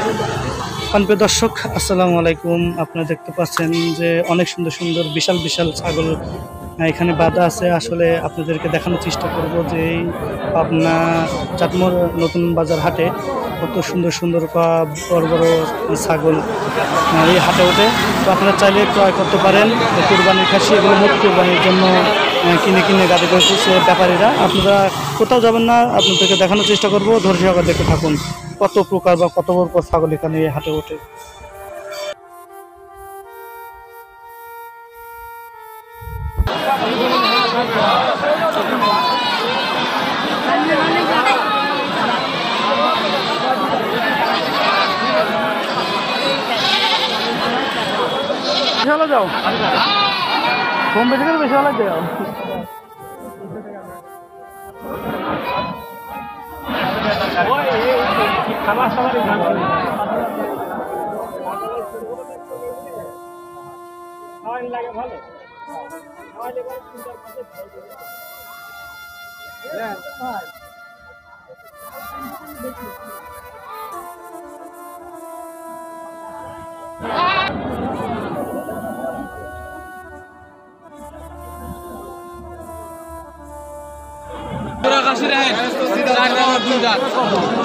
প্রিয় দর্শক, আসসালামু আলাইকুম। আপনারা দেখতে পাচ্ছেন যে অনেক সুন্দর সুন্দর বিশাল বিশাল ছাগল এখানে বাঁধা আছে। আসলে আপনাদেরকে দেখানোর চেষ্টা করব যে এই পাবনা চাটমোর নতুন বাজার হাটে কত সুন্দর সুন্দর বড় বড় ছাগল এই হাটে ওঠে। তো আপনারা চাইলে ক্রয় করতে পারেন। কুরবানির খাসি এগুলো মোট কুরবানির জন্য কিনে কিনে গাড়ি করতেছে ব্যাপারীরা। আপনারা কোথাও যাবেন না, আপনাদেরকে দেখানোর চেষ্টা করব। ধৈর্য সহকারে দেখতে থাকুন কত প্রকার বা কত বড় ছাগল এখানে হাটে ওঠে। বেশি যাও, কম বেশি করে বেশি হলে যাও।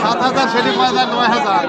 সাত হাজার সেটি 9,000।